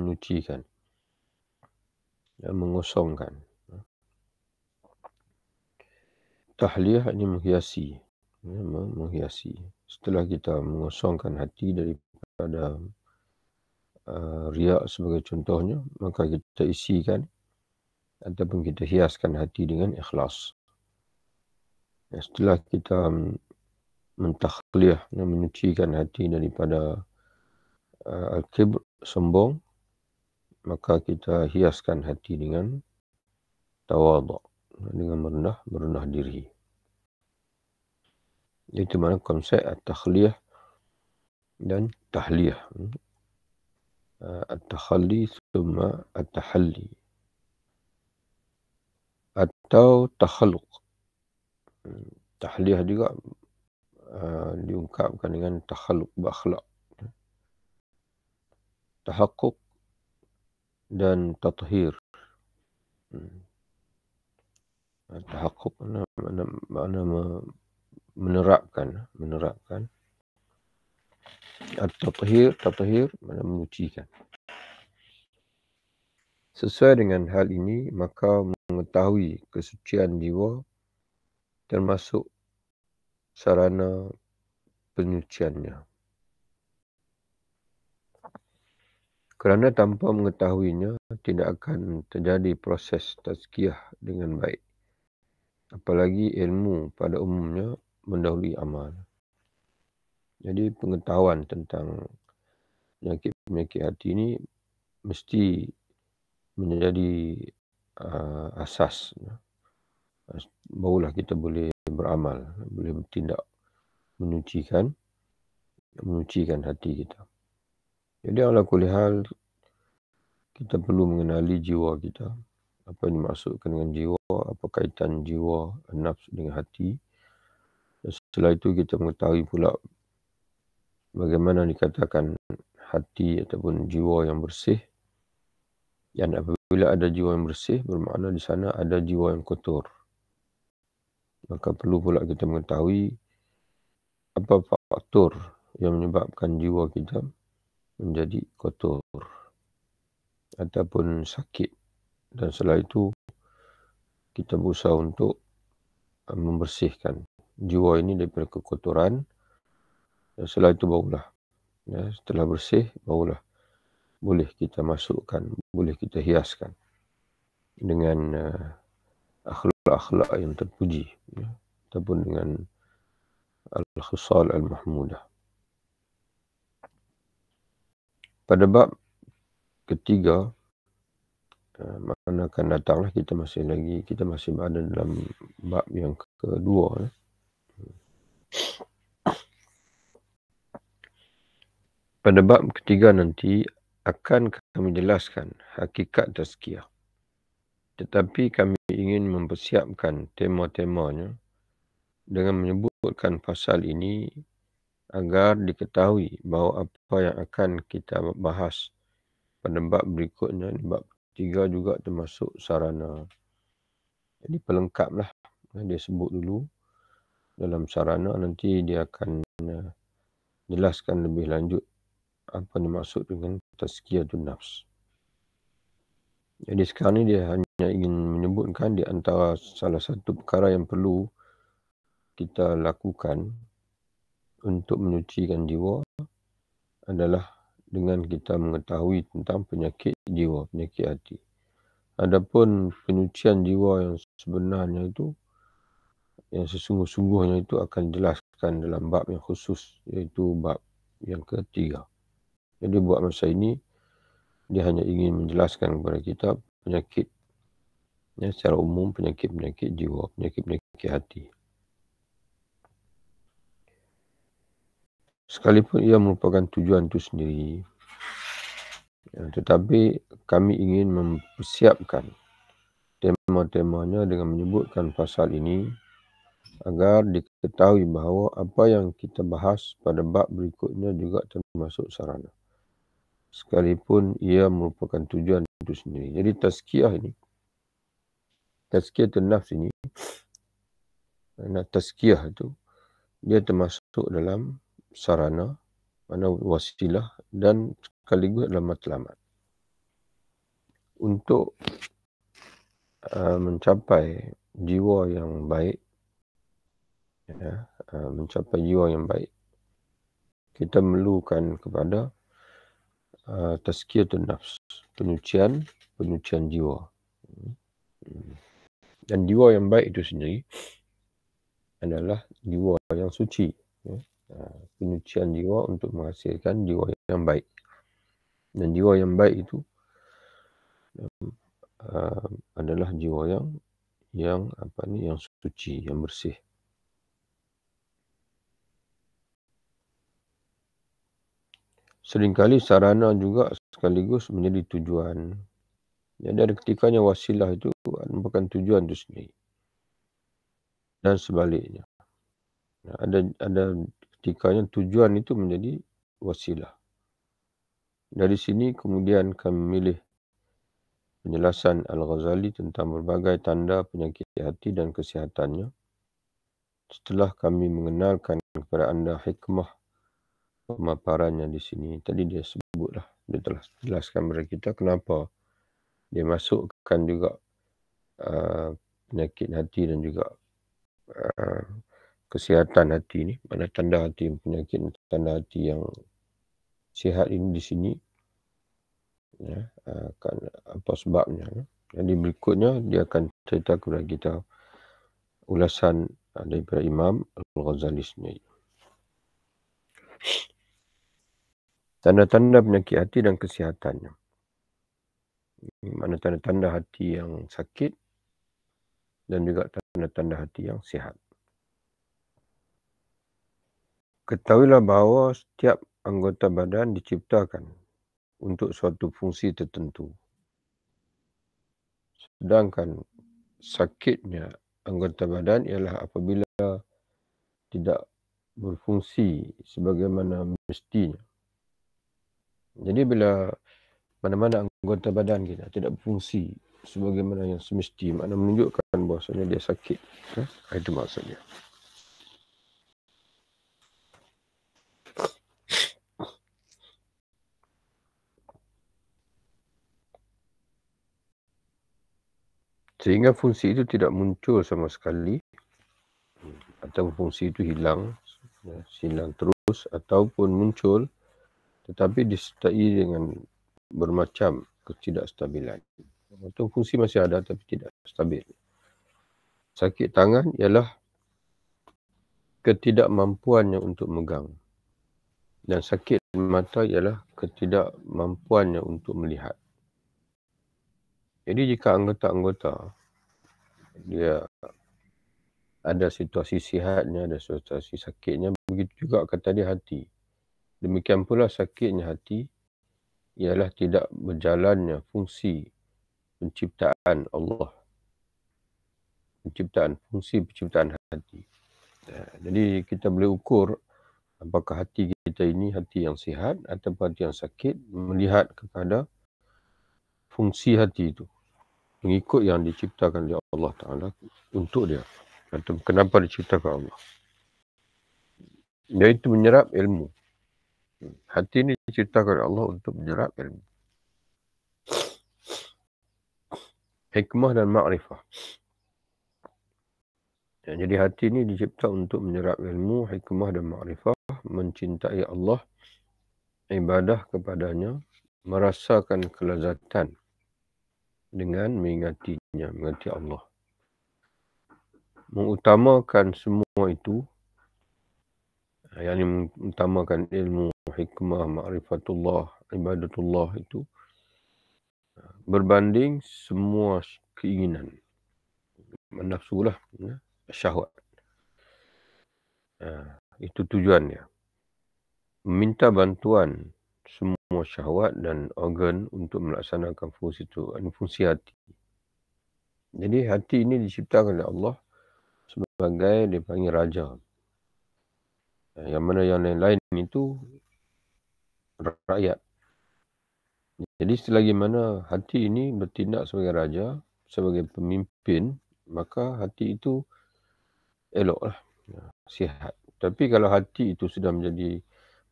menyucikan, mengosongkan. Tahliyah ini menghiasi, menghiasi. Setelah kita mengosongkan hati daripada riak sebagai contohnya, maka kita isikan ataupun kita hiaskan hati dengan ikhlas. Setelah kita mentakhliyah, menyucikan hati daripada al-kibr, sombong, maka kita hiaskan hati dengan tawadhu', dengan merendah diri. Itu mana konsep at-takhliyah dan tahliyah. At-takhalli thumma at-tahalli. Atau takhalluq. Tahliyah juga diungkapkan dengan takhalluq berakhlak. Tahaqquq dan tathhir. Tahaqquq makna menerapkan. At-tathhir makna menyucikan. Sesuai dengan hal ini, maka mengetahui kesucian jiwa termasuk sarana penyuciannya. Kerana tanpa mengetahuinya, tidak akan terjadi proses tazkiyah dengan baik. Apalagi ilmu pada umumnya mendahului amal. Jadi pengetahuan tentang penyakit hati ini mesti menjadi asas. Barulah kita boleh beramal, boleh bertindak menyucikan hati kita. Jadi ala kulli hal, kita perlu mengenali jiwa kita. Apa yang dimaksudkan dengan jiwa, apa kaitan jiwa, nafs dengan hati. Dan setelah itu kita mengetahui pula bagaimana dikatakan hati ataupun jiwa yang bersih. Dan apabila ada jiwa yang bersih, bermakna di sana ada jiwa yang kotor. Maka perlu pula kita mengetahui apa faktor yang menyebabkan jiwa kita menjadi kotor ataupun sakit. Dan setelah itu kita berusaha untuk membersihkan jiwa ini daripada kekotoran. Dan setelah itu barulah, setelah bersih, barulah boleh kita masukkan, boleh kita hiaskan dengan akhlak-akhlak yang terpuji, ataupun dengan al-khisal al-mahmudah. Pada bab ketiga, mana akan datanglah, kita masih ada dalam bab yang kedua. Pada bab ketiga nanti akan kami jelaskan hakikat tazkiyah. Tetapi kami ingin mempersiapkan tema-temanya dengan menyebutkan pasal ini agar diketahui bahawa apa yang akan kita bahas pada bab berikutnya, bab ketiga juga termasuk sarana. Jadi pelengkaplah, dia sebut dulu dalam sarana, nanti dia akan jelaskan lebih lanjut apa yang dimaksud dengan tazkiyatun nafs. Jadi sekarang ni dia hanya ingin menyebutkan di antara salah satu perkara yang perlu kita lakukan untuk menyucikan jiwa adalah dengan kita mengetahui tentang penyakit jiwa, penyakit hati. Adapun penyucian jiwa yang sebenarnya itu, yang sesungguh-sungguhnya itu akan dijelaskan dalam bab yang khusus, iaitu bab yang ketiga. Jadi buat masa ini, dia hanya ingin menjelaskan kepada kita penyakit, secara umum penyakit-penyakit jiwa, penyakit-penyakit hati. Sekalipun ia merupakan tujuan itu sendiri, tetapi kami ingin mempersiapkan tema-temanya dengan menyebutkan pasal ini agar diketahui bahawa apa yang kita bahas pada bab berikutnya juga termasuk sarana. Sekalipun ia merupakan tujuan itu sendiri. Jadi tazkiyah ini, tazkiyatun nafs ini, tazkiyah itu, dia termasuk dalam sarana, mana wasilah dan sekaligus dalam matlamat. untuk mencapai jiwa yang baik, mencapai jiwa yang baik, kita memerlukan kepada tazkiyatun nafs, penyucian jiwa. Dan jiwa yang baik itu sendiri adalah jiwa yang suci. Penyucian jiwa untuk menghasilkan jiwa yang baik. Dan jiwa yang baik itu adalah jiwa yang suci, yang bersih. Seringkali sarana juga sekaligus menjadi tujuan. Jadi ada ketikanya wasilah itu merupakan tujuan itu sendiri. Dan sebaliknya. Ada ketikanya tujuan itu menjadi wasilah. Dari sini kemudian kami memilih penjelasan Al-Ghazali tentang berbagai tanda penyakit hati dan kesihatannya. Setelah kami mengenalkan kepada anda hikmah pemaparannya di sini, tadi dia sebutlah, dia telah jelaskan kepada kita kenapa dia masukkan juga penyakit hati dan juga kesihatan hati ni, mana tanda hati penyakit, tanda hati yang sihat ini di sini, apa sebabnya. Jadi berikutnya dia akan cerita kepada kita ulasan daripada Imam Al-Ghazali sendiri. Tanda-tanda penyakit hati dan kesihatannya. Mana tanda-tanda hati yang sakit dan juga tanda-tanda hati yang sihat. Ketahuilah bahawa setiap anggota badan diciptakan untuk suatu fungsi tertentu. Sedangkan sakitnya anggota badan ialah apabila tidak berfungsi sebagaimana mestinya. Jadi bila mana-mana anggota badan kita tidak berfungsi sebagaimana yang semestinya, makna menunjukkan bahawasanya dia sakit. Itu maksudnya. Sehingga fungsi itu tidak muncul sama sekali, atau fungsi itu hilang terus, ataupun muncul tetapi disertai dengan bermacam ketidakstabilan. Atau fungsi masih ada tapi tidak stabil. Sakit tangan ialah ketidakmampuannya untuk megang. Dan sakit mata ialah ketidakmampuannya untuk melihat. Jadi jika anggota-anggota dia ada situasi sihatnya, ada situasi sakitnya, begitu juga kata dia hati. Demikian pula sakitnya hati ialah tidak berjalannya fungsi penciptaan Allah. Fungsi penciptaan hati. Jadi kita boleh ukur apakah hati kita ini hati yang sihat atau hati yang sakit, melihat kepada fungsi hati itu. Mengikut yang diciptakan oleh Allah Ta'ala untuk dia. Atau kenapa diciptakan Allah. Iaitu menyerap ilmu. Hati ini diciptakan oleh Allah untuk menyerap ilmu. Hikmah dan ma'rifah. Jadi hati ini dicipta untuk menyerap ilmu, hikmah dan ma'rifah, mencintai Allah, ibadah kepadanya, merasakan kelezatan dengan mengingatinya, mengingati Allah. Mengutamakan semua itu, yang mengutamakan ilmu, hikmah, ma'rifatullah, ibadatullah itu, berbanding semua keinginan. Nafsulah, syahwat. Itu tujuannya. Meminta bantuan semua syahwat dan organ untuk melaksanakan fungsi itu, fungsi hati. Jadi hati ini diciptakan oleh Allah sebagai dipanggil raja. Yang mana yang lain-lain itu rakyat. Jadi selagi mana hati ini bertindak sebagai raja, sebagai pemimpin, maka hati itu eloklah, sihat. Tapi kalau hati itu sudah menjadi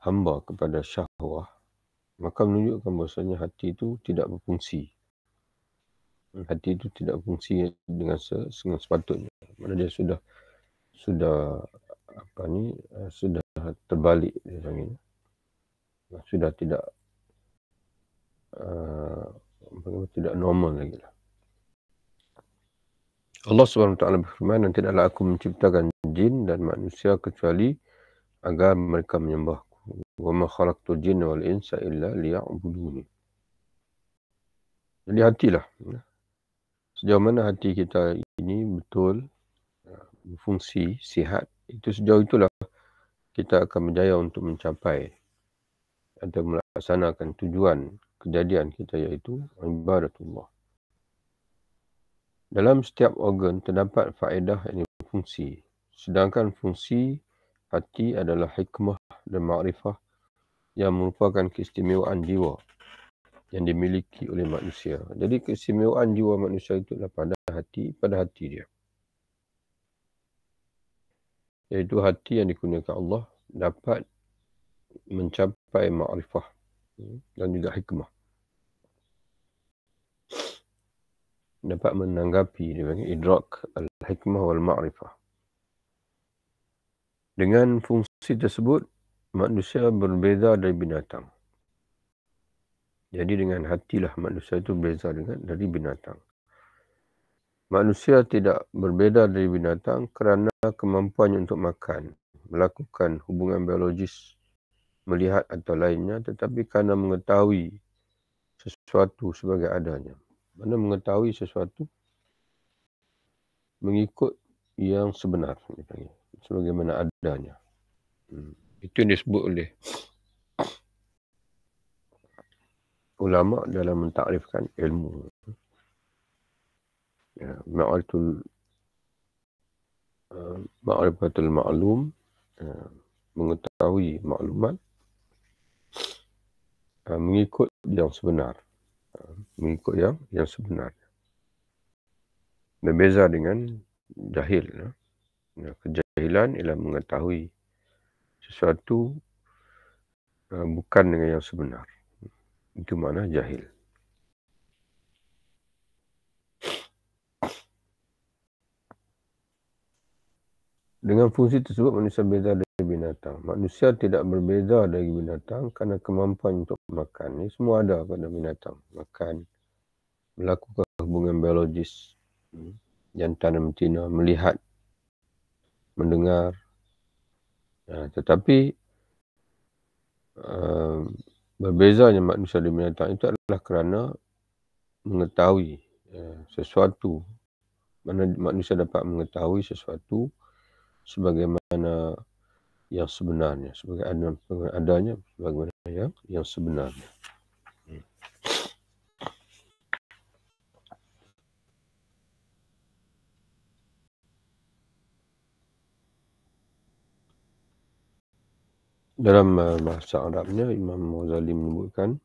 hamba kepada syahwah, maka menunjukkan bahasanya hati itu tidak berfungsi. hati itu tidak fungsi dengan sepatutnya. Mana dia sudah sudah terbalik dia panggil. Sudah tidak tidak normal lagi lah. Allah SWT berfirman, dan tidaklah aku menciptakan jin dan manusia kecuali agar mereka menyembahku. Wa ma khalaqtul jinna wal insa illa liya'buduni. Jadi hatilah. Sejauh mana hati kita ini betul, berfungsi, sihat, itu sejauh itulah kita akan berjaya untuk mencapai atau melaksanakan tujuan kejadian kita, iaitu ibadatullah. Dalam setiap organ terdapat faedah yang fungsi. Sedangkan fungsi hati adalah hikmah dan ma'rifah yang merupakan keistimewaan jiwa yang dimiliki oleh manusia. Jadi keistimewaan jiwa manusia itu adalah pada hati dia. Iaitu hati yang dikurniakan Allah dapat mencapai ma'rifah dan juga hikmah. Dapat menanggapi idrak al-hikmah wal ma'rifah. Dengan fungsi tersebut, manusia berbeza dari binatang. Jadi dengan hatilah manusia itu berbeza dari binatang. Manusia tidak berbeza dari binatang kerana kemampuannya untuk makan, melakukan hubungan biologis, melihat atau lainnya, tetapi kerana mengetahui sesuatu sebagai adanya. Mana mengetahui sesuatu mengikut yang sebenar, sebagaimana adanya. Itu yang disebut oleh ulama dalam mentakrifkan ilmu. Ma'rifatul ma'lum, mengetahui maklumat mengikut yang sebenar. Mengikut yang sebenar. Berbeza dengan jahil. Kejahilan ialah mengetahui sesuatu bukan dengan yang sebenar. Itu makna jahil. Dengan fungsi tersebut manusia berbeza dari binatang. Manusia tidak berbeza dari binatang kerana kemampuan untuk makan. Ini semua ada pada binatang. Makan, melakukan hubungan biologis, jantan dan betina, melihat, mendengar. Tetapi berbezanya manusia dan binatang itu adalah kerana mengetahui sesuatu. Mana manusia dapat mengetahui sesuatu sebagaimana yang sebenarnya, sebagaimana adanya, sebagaimana yang sebenarnya. Dalam bahasa Arabnya, Imam Ghazali menyebutkan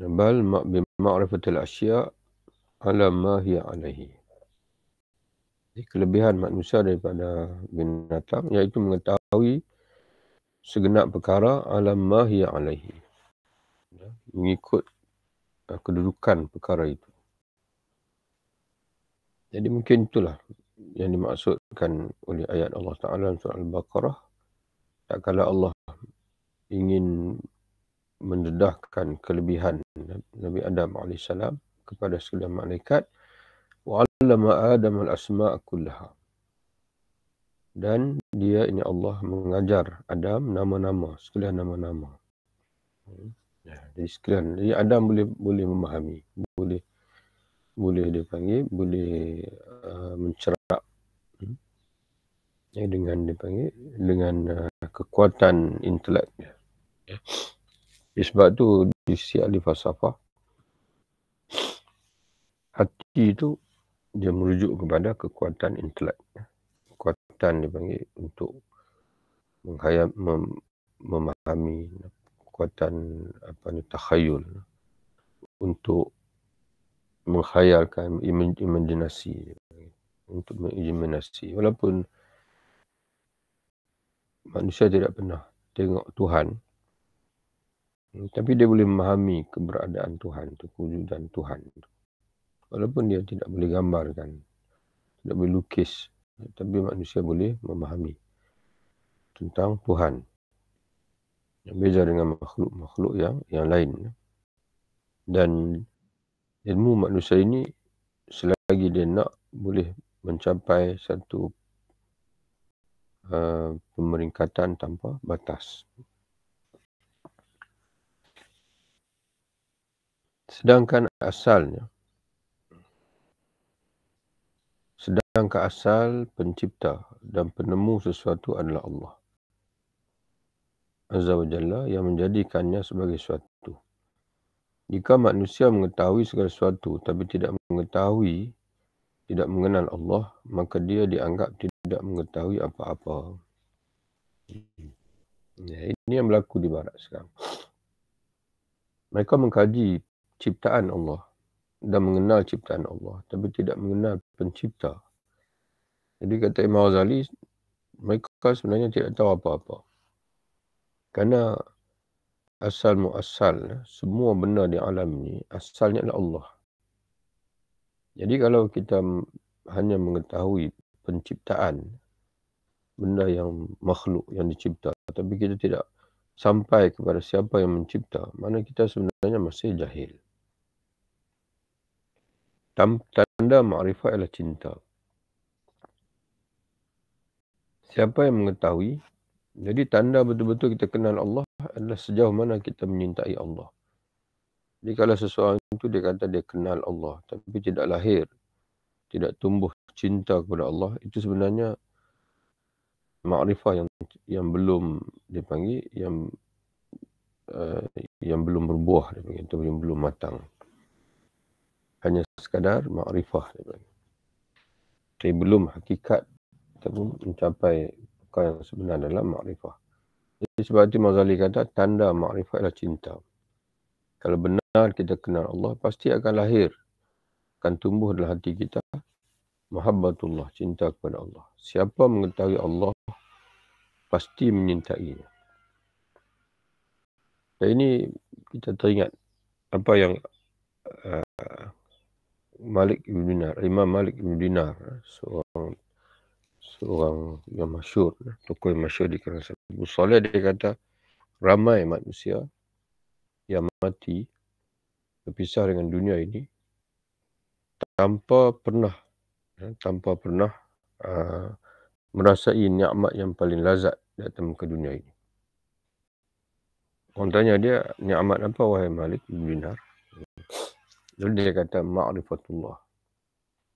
bal bima'rifatil asya' ala ma hiya alaihi. Kelebihan manusia daripada binatang iaitu mengetahui segenap perkara ala ma hiya alaihi. Mengikut kedudukan perkara itu. Jadi mungkin itulah yang dimaksudkan oleh ayat Allah Ta'ala dalam surah Al-Baqarah. Tak kala Allah ingin mendedahkan kelebihan Nabi Adam AS kepada sekalian malaikat, wa 'allama Adam al-asma' kullaha. Dan dia, ini Allah, mengajar Adam nama-nama, sekalian nama-nama. Jadi sekalian, jadi Adam boleh memahami, boleh dia panggil, boleh mencerap dengan dia panggil, dengan kekuatan intelek. Sebab tu di sisi ahli falsafah, hati itu dia merujuk kepada kekuatan intelek. Kekuatan dia panggil untuk memahami, kekuatan takhayul, untuk menghayalkan, imajinasi, untuk mengimajinasi. Walaupun manusia tidak pernah tengok Tuhan, tapi dia boleh memahami keberadaan Tuhan tu, kewujudan Tuhan tu. Walaupun dia tidak boleh gambarkan, tidak boleh lukis, tapi manusia boleh memahami tentang Tuhan. Yang beza dengan makhluk-makhluk yang lain. Dan ilmu manusia ini selagi dia nak boleh mencapai satu pemeringkatan tanpa batas. Sedangkan asal pencipta dan penemu sesuatu adalah Allah Azza wa Jalla yang menjadikannya sebagai suatu. Jika manusia mengetahui segala sesuatu tapi tidak mengenal Allah, maka dia dianggap tidak mengetahui apa-apa. Ini yang berlaku di barat sekarang. Mereka mengkaji ciptaan Allah dan mengenal ciptaan Allah, tapi tidak mengenal pencipta. Jadi kata Imam Ghazali, mereka sebenarnya tidak tahu apa-apa. Kerana asal muasal, semua benda di alam ini, asalnya adalah Allah. Jadi kalau kita hanya mengetahui penciptaan, benda yang makhluk yang dicipta, tapi kita tidak sampai kepada siapa yang mencipta, mana kita sebenarnya masih jahil. Tanda ma'rifah adalah cinta. Siapa yang mengetahui, jadi tanda betul-betul kita kenal Allah adalah sejauh mana kita menyintai Allah. Jadi kalau seseorang itu dia kata dia kenal Allah, tapi tidak lahir, tidak tumbuh cinta kepada Allah, itu sebenarnya ma'rifah yang belum dipanggil, yang belum berbuah, dipanggil, itu yang belum matang. Hanya sekadar ma'rifah, dipanggil. Tapi belum hakikat ataupun mencapai perkara yang sebenar dalam ma'rifah. Jadi sebab itu Ghazali kata tanda ma'rifah adalah cinta. Kalau benar kita kenal Allah, pasti akan lahir, akan tumbuh dalam hati kita mahabbatullah, cinta kepada Allah. Siapa mengetahui Allah pasti menyintainya. Dan ini kita teringat apa yang Imam Malik Ibn Dinar, seorang yang masyhur, tokoh yang masyhur di kalangan Salafus Saleh, dia kata ramai manusia yang mati berpisah dengan dunia ini tanpa pernah merasai nikmat yang paling lazat datang ke dunia ini. Orang tanya dia, nikmat apa wahai Malik Ibn Dinar? Lalu dia kata ma'rifatullah.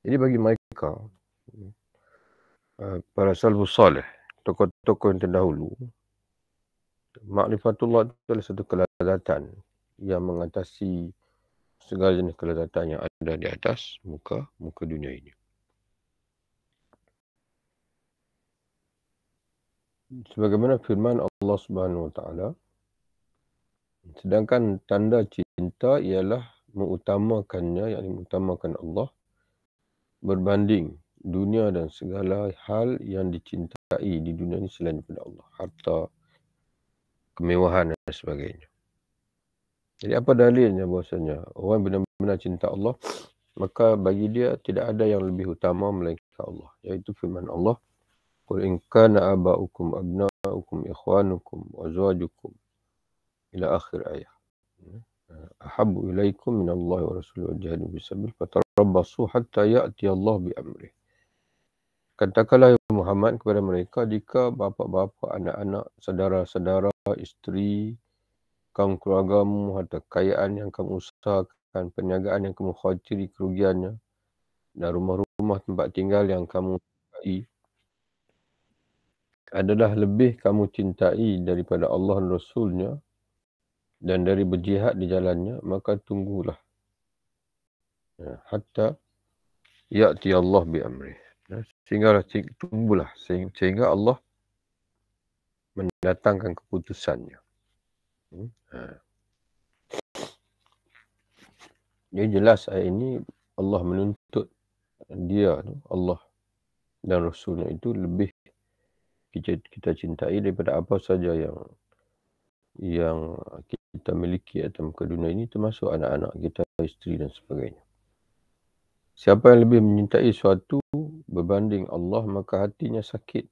Jadi bagi mereka, para salafus salih, tokoh-tokoh yang terdahulu, ma'rifatullah itu adalah satu kelazatan yang mengatasi segala jenis kelazatan yang ada di atas muka dunia ini. Sebagaimana firman Allah Subhanahu Wa Taala, sedangkan tanda cinta ialah mengutamakannya, yakni mengutamakan Allah berbanding dunia dan segala hal yang dicintai di dunia ini selain daripada Allah, harta, kemewahan dan sebagainya. Jadi apa dalilnya bahasanya orang benar-benar cinta Allah, maka bagi dia tidak ada yang lebih utama melainkan Allah, iaitu firman Allah, qul in kana aba'ukum abna'ukum ikhwanukum wa azwajukum ila akhir ayat. Ahabbu ilaikum minallahi wa rasulihi wa jihadin fi sabilihi fatarabbasu hatta ya'ti Allah bi amrih. Katakanlah ya Muhammad kepada mereka, jika bapa-bapa, anak-anak, saudara-saudara, isteri, kaum keluargamu, harta kekayaan yang kamu usahakan, perniagaan yang kamu khawatiri kerugiannya, dan rumah-rumah tempat tinggal yang kamu cintai adalah lebih kamu cintai daripada Allah dan Rasulnya dan dari berjihad di jalannya, maka tunggulah hatta ya'ti Allah bi amrih. Tunggulah sehingga Allah mendatangkan keputusannya. Jadi jelas ayat ini Allah menuntut dia, Allah dan Rasulnya itu lebih kita cintai daripada apa saja yang yang kita miliki atas muka dunia ini, termasuk anak-anak kita, isteri dan sebagainya. Siapa yang lebih menyintai suatu berbanding Allah, maka hatinya sakit.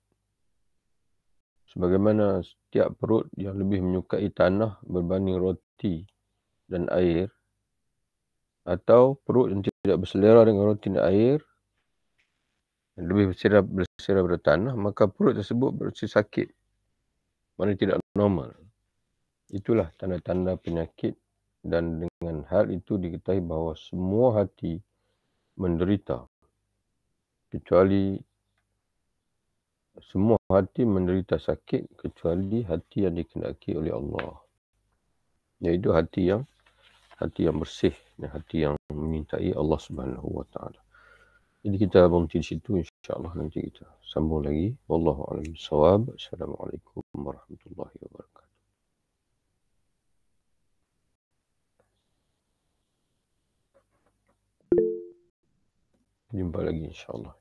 Sebagaimana setiap perut yang lebih menyukai tanah berbanding roti dan air, atau perut yang tidak berselera dengan roti dan air, yang lebih berselera pada tanah, maka perut tersebut berasa sakit. Mana tidak normal. Itulah tanda-tanda penyakit, dan dengan hal itu diketahui bahawa semua hati menderita. Semua hati menderita sakit kecuali hati yang dikehendaki oleh Allah. Iaitu hati yang bersih dan hati yang menyintai Allah Subhanahu Wa Taala. Jadi kita berhenti di situ, insya-Allah nanti kita sambung lagi. Wallahu a'lam bishawab. Assalamualaikum warahmatullahi wabarakatuh. Jumpa lagi insya-Allah.